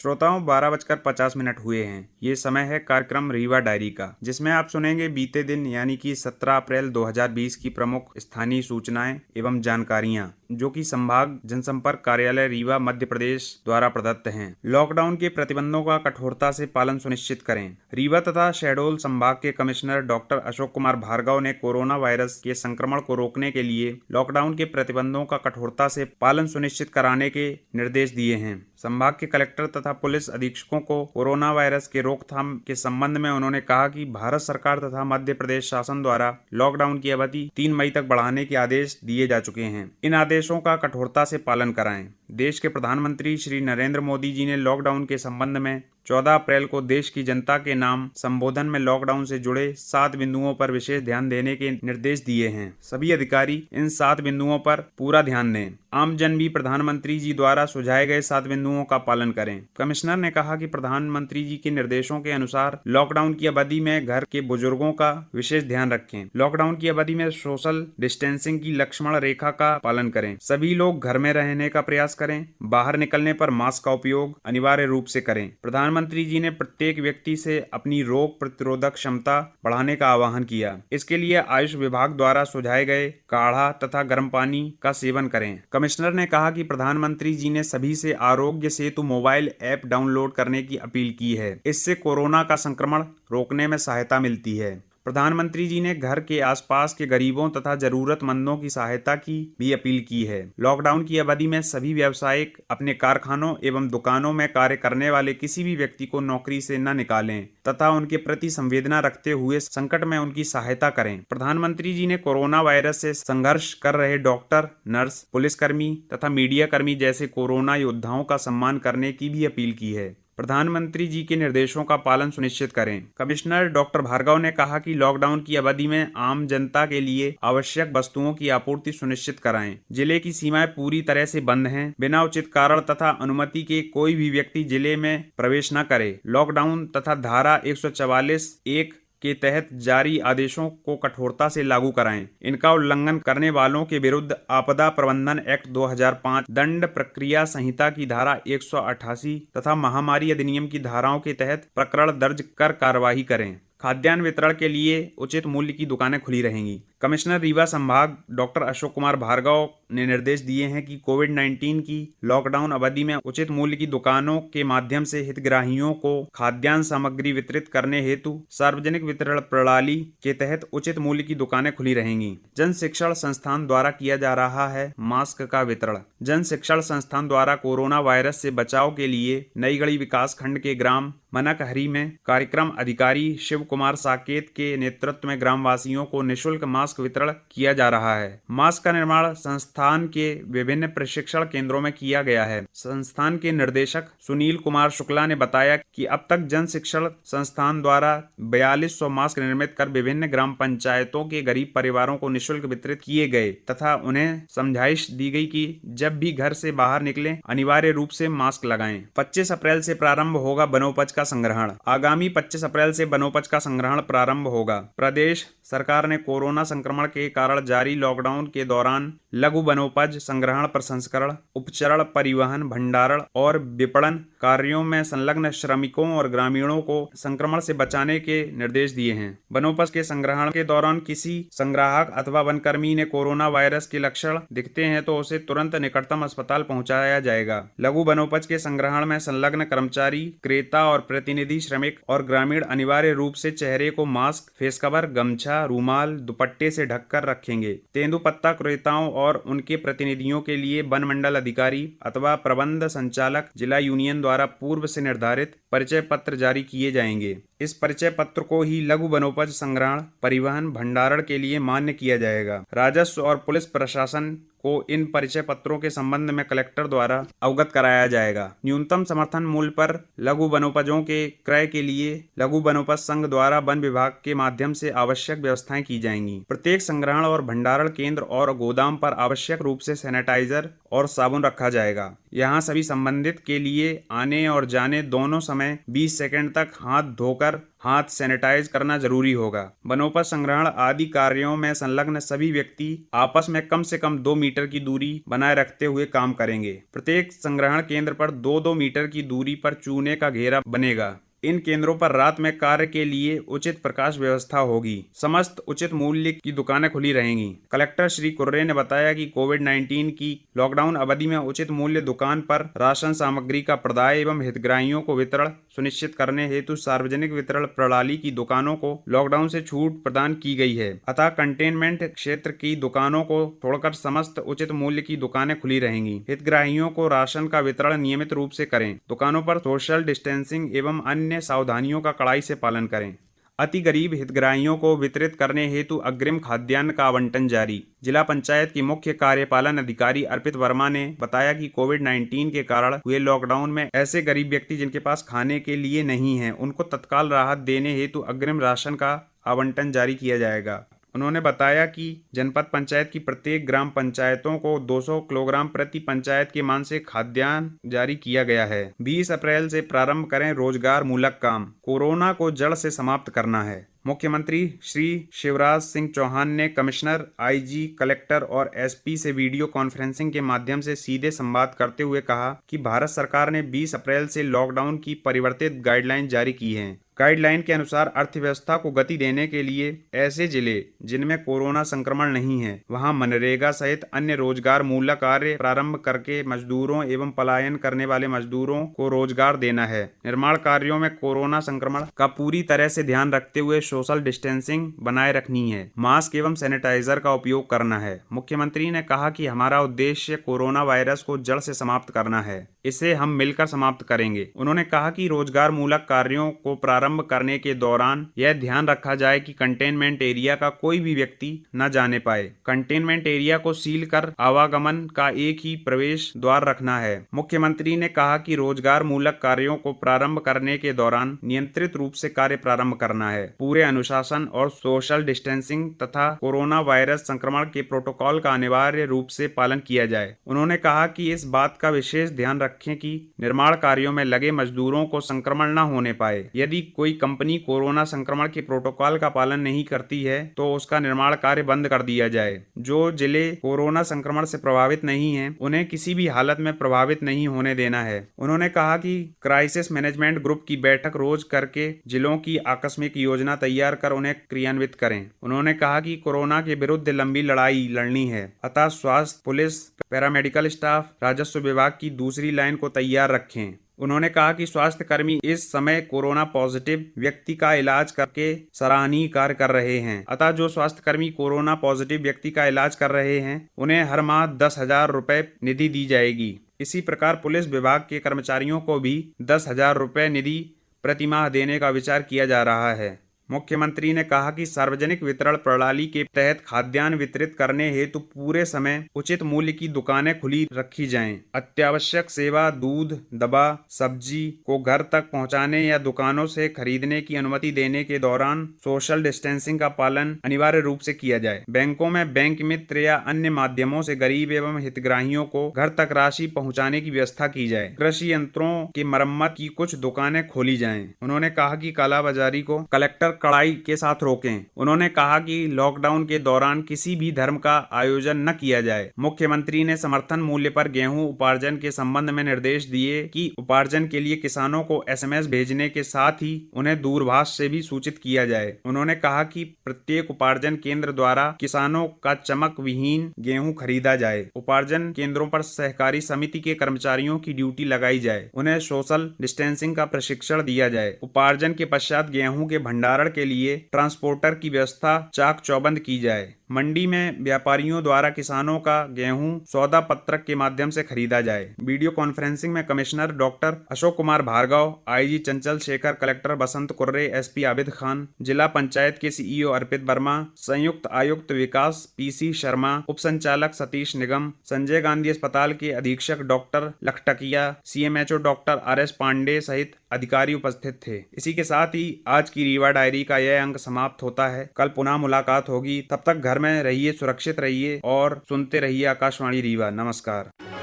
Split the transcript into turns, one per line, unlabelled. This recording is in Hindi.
श्रोताओं 12:50 हुए हैं। ये समय है कार्यक्रम रीवा डायरी का, जिसमें आप सुनेंगे बीते दिन यानी कि 17 अप्रैल 2020 की प्रमुख स्थानीय सूचनाएं एवं जानकारियां, जो कि संभाग जनसंपर्क कार्यालय रीवा मध्य प्रदेश द्वारा प्रदत्त हैं। लॉकडाउन के प्रतिबंधों का कठोरता से पालन सुनिश्चित करें। रीवा तथा शहडोल संभाग के कमिश्नर डॉक्टर अशोक कुमार भार्गव ने कोरोना वायरस के संक्रमण को रोकने के लिए लॉकडाउन के प्रतिबंधों का कठोरता से पालन सुनिश्चित कराने के निर्देश दिए हैं। संभाग के कलेक्टर तथा पुलिस अधीक्षकों को कोरोना वायरस के रोकथाम के संबंध में उन्होंने कहा कि भारत सरकार तथा मध्य प्रदेश शासन द्वारा लॉकडाउन की अवधि 3 मई तक बढ़ाने के आदेश दिए जा चुके हैं। इन आदेशों का कठोरता से पालन कराएं। देश के प्रधानमंत्री श्री नरेंद्र मोदी जी ने लॉकडाउन के संबंध में 14 अप्रैल को देश की जनता के नाम संबोधन में लॉकडाउन से जुड़े 7 बिंदुओं पर विशेष ध्यान देने के निर्देश दिए हैं। सभी अधिकारी इन 7 बिंदुओं पर पूरा ध्यान दें। आम जन भी प्रधानमंत्री जी द्वारा सुझाए गए 7 बिंदुओं का पालन करें। कमिश्नर ने कहा कि प्रधानमंत्री जी के निर्देशों के अनुसार लॉकडाउन की अवधि में घर के बुजुर्गों का विशेष ध्यान रखें। लॉकडाउन की अवधि में सोशल डिस्टेंसिंग की लक्ष्मण रेखा का पालन करें। सभी लोग घर में रहने का प्रयास करें। बाहर निकलने पर मास्क का उपयोग अनिवार्य रूप से करें। प्रधानमंत्री जी ने प्रत्येक व्यक्ति से अपनी रोग प्रतिरोधक क्षमता बढ़ाने का आह्वान किया। इसके लिए आयुष विभाग द्वारा सुझाए गए काढ़ा तथा गर्म पानी का सेवन करें। कमिश्नर ने कहा कि प्रधानमंत्री जी ने सभी से Aarogya Setu mobile app download करने की अपील की है। इससे कोरोना का संक्रमण रोकने में सहायता मिलती है। प्रधानमंत्री जी ने घर के आसपास के गरीबों तथा जरूरतमंदों की सहायता की भी अपील की है। लॉकडाउन की अवधि में सभी व्यावसायिक अपने कारखानों एवं दुकानों में कार्य करने वाले किसी भी व्यक्ति को नौकरी से न निकालें तथा उनके प्रति संवेदना रखते हुए संकट में उनकी सहायता करें। प्रधानमंत्री जी ने कोरोना वायरस से संघर्ष कर रहे डॉक्टर, नर्स, पुलिसकर्मी तथा मीडिया कर्मी जैसे कोरोना योद्धाओं का सम्मान करने की भी अपील की है। प्रधानमंत्री जी के निर्देशों का पालन सुनिश्चित करें। कमिश्नर डॉक्टर भार्गव ने कहा कि लॉकडाउन की अवधि में आम जनता के लिए आवश्यक वस्तुओं की आपूर्ति सुनिश्चित कराएं। जिले की सीमाएं पूरी तरह से बंद हैं। बिना उचित कारण तथा अनुमति के कोई भी व्यक्ति जिले में प्रवेश न करे। लॉकडाउन तथा धारा 144(1) के तहत जारी आदेशों को कठोरता से लागू कराएं। इनका उल्लंघन करने वालों के विरुद्ध आपदा प्रबंधन एक्ट 2005, दंड प्रक्रिया संहिता की धारा 188 तथा महामारी अधिनियम की धाराओं के तहत प्रकरण दर्ज कर कार्यवाही करें। खाद्यान्न वितरण के लिए उचित मूल्य की दुकानें खुली रहेंगी। कमिश्नर रीवा संभाग डॉक्टर अशोक कुमार भार्गव ने निर्देश दिए हैं कि कोविड-19 की लॉकडाउन अवधि में उचित मूल्य की दुकानों के माध्यम से हितग्राहियों को खाद्यान्न सामग्री वितरित करने हेतु सार्वजनिक वितरण प्रणाली के तहत उचित मूल्य की दुकानें खुली रहेंगी। जन शिक्षण संस्थान द्वारा किया जा रहा है मास्क का वितरण। जन शिक्षण संस्थान द्वारा कोरोना वायरस से बचाव के लिए नईगढ़ी विकास खंड के ग्राम मनकहरी में कार्यक्रम अधिकारी शिव कुमार साकेत के नेतृत्व में ग्रामवासियों को निःशुल्क मास्क वितरण किया जा रहा है। मास्क का निर्माण संस्थान के विभिन्न प्रशिक्षण केंद्रों में किया गया है। संस्थान के निर्देशक सुनील कुमार शुक्ला ने बताया कि अब तक जन शिक्षण संस्थान द्वारा 4200 मास्क निर्मित कर विभिन्न ग्राम पंचायतों के गरीब परिवारों को निःशुल्क वितरित किए गए तथा उन्हें समझाइश दी गई कि जब भी घर से बाहर निकलें अनिवार्य रूप से मास्क लगाएं। 25 अप्रैल से प्रारंभ होगा वनोपज का संग्रहण। आगामी 25 अप्रैल से वनोपज का संग्रहण प्रारंभ होगा। प्रदेश सरकार ने कोरोना संक्रमण के कारण जारी लॉकडाउन के दौरान लघु वनोपज संग्रहण, प्रसंस्करण, उपचरण, परिवहन, भंडारण और विपणन कार्यों में संलग्न श्रमिकों और ग्रामीणों को संक्रमण से बचाने के निर्देश दिए हैं। वनोपज के संग्रहण के दौरान किसी संग्राहक अथवा वनकर्मी ने कोरोना वायरस के लक्षण दिखते हैं तो उसे तुरंत निकटतम अस्पताल पहुंचाया जाएगा। लघु वनोपज के संग्रहण में संलग्न कर्मचारी, क्रेता और प्रतिनिधि श्रमिक और ग्रामीण अनिवार्य रूप से चेहरे को मास्क, फेस कवर, गमछा, रूमाल, दुपट्टे से ढककर रखेंगे। तेंदुपत्ता क्रेताओं और उनके प्रतिनिधियों के लिए वन मंडल अधिकारी अथवा प्रबंध संचालक जिला यूनियन द्वारा पूर्व से निर्धारित परिचय पत्र जारी किए जाएंगे। इस परिचय पत्र को ही लघु वनोपज संग्रहण, परिवहन, भंडारण के लिए मान्य किया जाएगा। राजस्व और पुलिस प्रशासन को इन परिचय पत्रों के संबंध में कलेक्टर द्वारा अवगत कराया जाएगा। न्यूनतम समर्थन मूल्य पर लघु वनोपजों के क्रय के लिए लघु वनोपज संघ द्वारा वन विभाग के माध्यम से आवश्यक व्यवस्थाएं की जाएंगी। प्रत्येक संग्रहण और भंडारण केंद्र और गोदाम पर आवश्यक रूप से सैनिटाइजर और साबुन रखा जाएगा। यहाँ सभी संबंधित के लिए आने और जाने दोनों समय 20 सेकंड तक हाथ धोकर हाथ सैनिटाइज करना जरूरी होगा। वनोपज संग्रहण आदि कार्यों में संलग्न सभी व्यक्ति आपस में कम से कम 2 मीटर की दूरी बनाए रखते हुए काम करेंगे। प्रत्येक संग्रहण केंद्र पर 2-2 मीटर की दूरी पर चूने का घेरा बनेगा। इन केंद्रों पर रात में कार्य के लिए उचित प्रकाश व्यवस्था होगी। समस्त उचित मूल्य की दुकानें खुली रहेंगी। कलेक्टर श्री कुर्रे ने बताया कि कोविड-19 की लॉकडाउन अवधि में उचित मूल्य दुकान पर राशन सामग्री का प्रदाय एवं हितग्राहियों को वितरण सुनिश्चित करने हेतु सार्वजनिक वितरण प्रणाली की दुकानों को लॉकडाउन से छूट प्रदान की गई है। अतः कंटेनमेंट क्षेत्र की दुकानों को छोड़कर समस्त उचित मूल्य की दुकानें खुली रहेंगी। हितग्राहियों को राशन का वितरण नियमित रूप से करें। दुकानों पर सोशल डिस्टेंसिंग एवं अन्य सावधानियों का कड़ाई से पालन करें। अति गरीब हितग्राहियों को वितरित करने हेतु अग्रिम खाद्यान्न का आवंटन जारी। जिला पंचायत की मुख्य कार्यपालन अधिकारी अर्पित वर्मा ने बताया कि कोविड-19 के कारण हुए लॉकडाउन में ऐसे गरीब व्यक्ति जिनके पास खाने के लिए नहीं है, उनको तत्काल राहत देने हेतु अग्रिम राशन का आवंटन जारी किया जाएगा। उन्होंने बताया कि जनपद पंचायत की प्रत्येक ग्राम पंचायतों को 200 किलोग्राम प्रति पंचायत के मान से खाद्यान्न जारी किया गया है। 20 अप्रैल से प्रारंभ करें रोजगार मूलक काम। कोरोना को जड़ से समाप्त करना है। मुख्यमंत्री श्री शिवराज सिंह चौहान ने कमिश्नर, आईजी, कलेक्टर और एसपी से वीडियो कॉन्फ्रेंसिंग के माध्यम से सीधे संवाद करते हुए कहा कि भारत सरकार ने 20 अप्रैल से लॉकडाउन की परिवर्तित गाइडलाइन जारी की हैं। गाइडलाइन के अनुसार अर्थव्यवस्था को गति देने के लिए ऐसे जिले जिनमें कोरोना संक्रमण नहीं है, वहां मनरेगा सहित अन्य रोजगार मूलक कार्य प्रारंभ करके मजदूरों एवं पलायन करने वाले मजदूरों को रोजगार देना है। निर्माण कार्यों में कोरोना संक्रमण का पूरी तरह से ध्यान रखते हुए सोशल डिस्टेंसिंग बनाए रखनी है। मास्क एवं सैनिटाइजर का उपयोग करना है। मुख्यमंत्री ने कहा कि हमारा उद्देश्य कोरोना वायरस को जड़ से समाप्त करना है। इसे हम मिलकर समाप्त करेंगे। उन्होंने कहा कि रोजगार मूलक कार्यों को प्रारंभ करने के दौरान यह ध्यान रखा जाए कि कंटेनमेंट एरिया का कोई भी व्यक्ति न जाने पाए। कंटेनमेंट एरिया को सील कर आवागमन का एक ही प्रवेश द्वार रखना है। मुख्यमंत्री ने कहा कि रोजगार मूलक कार्यों को प्रारंभ करने के दौरान नियंत्रित रूप से कार्य प्रारंभ करना है। पूरे अनुशासन और सोशल डिस्टेंसिंग तथा कोरोना वायरस संक्रमण के प्रोटोकॉल का अनिवार्य रूप से पालन किया जाए। उन्होंने कहा कि इस बात का विशेष ध्यान रखें कि निर्माण कार्यों में लगे मजदूरों को संक्रमण न होने पाए। यदि कोई कंपनी कोरोना संक्रमण के प्रोटोकॉल का पालन नहीं करती है तो उसका निर्माण कार्य बंद कर दिया जाए। जो जिले कोरोना संक्रमण से प्रभावित नहीं हैं, उन्हें किसी भी हालत में प्रभावित नहीं होने देना है। उन्होंने कहा कि क्राइसिस मैनेजमेंट ग्रुप की बैठक रोज करके जिलों की आकस्मिक योजना तैयार कर उन्हें क्रियान्वित करें। उन्होंने कहा कि कोरोना के विरुद्ध लंबी लड़ाई लड़नी है, अतः स्वास्थ्य, पुलिस, पैरामेडिकल स्टाफ, राजस्व विभाग की दूसरी लाइन को तैयार रखें। उन्होंने कहा कि स्वास्थ्य कर्मी इस समय कोरोना पॉजिटिव व्यक्ति का इलाज करके सराहनीय कार्य कर रहे हैं। अतः जो स्वास्थ्य कर्मी कोरोना पॉजिटिव व्यक्ति का इलाज कर रहे हैं, उन्हें हर माह 10,000 रुपए निधि दी जाएगी। इसी प्रकार पुलिस विभाग के कर्मचारियों को भी 10,000 रुपए निधि प्रति माह देने का विचार किया जा रहा है। मुख्यमंत्री ने कहा कि सार्वजनिक वितरण प्रणाली के तहत खाद्यान्न वितरित करने हेतु पूरे समय उचित मूल्य की दुकानें खुली रखी जाएं। अत्यावश्यक सेवा, दूध, दवा, सब्जी को घर तक पहुंचाने या दुकानों से खरीदने की अनुमति देने के दौरान सोशल डिस्टेंसिंग का पालन अनिवार्य रूप से किया जाए। बैंकों में बैंक मित्र या अन्य माध्यमों से गरीब एवं हितग्राहियों को घर तक राशि पहुँचाने की व्यवस्था की जाए। कृषि यंत्रों की मरम्मत की कुछ दुकानें खोली जाएं। उन्होंने कहा कि कालाबाजारी को कलेक्टर कड़ाई के साथ रोकें। उन्होंने कहा कि लॉकडाउन के दौरान किसी भी धर्म का आयोजन न किया जाए। मुख्यमंत्री ने समर्थन मूल्य पर गेहूं उपार्जन के संबंध में निर्देश दिए कि उपार्जन के लिए किसानों को SMS भेजने के साथ ही उन्हें दूरभाष से भी सूचित किया जाए। उन्होंने कहा कि प्रत्येक उपार्जन केंद्र द्वारा किसानों का चमक विहीन गेहूं खरीदा जाए। उपार्जन केंद्रों पर सहकारी समिति के कर्मचारियों की ड्यूटी लगाई जाए। उन्हें सोशल डिस्टेंसिंग का प्रशिक्षण दिया जाए। उपार्जन के पश्चात गेहूं के भंडारण के लिए ट्रांसपोर्टर की व्यवस्था चाक चौबंद की जाए। मंडी में व्यापारियों द्वारा किसानों का गेहूं सौदा पत्रक के माध्यम से खरीदा जाए। वीडियो कॉन्फ्रेंसिंग में commissioner doctor Ashok Kumar Bhargava, IG Chanchal Shekhar, collector Basant Kurre, SP Abid Khan, जिला पंचायत के CEO अर्पित वर्मा, संयुक्त आयुक्त विकास PC शर्मा, उप संचालक सतीश निगम, संजय गांधी अस्पताल के अधीक्षक doctor Lakhtakiya, CMHO doctor RS Pandey सहित अधिकारी उपस्थित थे। इसी के साथ ही आज की रीवा डायरी का यह अंक समाप्त होता है। कल पुनः मुलाकात होगी। तब तक घर में रहिए, सुरक्षित रहिए और सुनते रहिए आकाशवाणी रीवा। नमस्कार।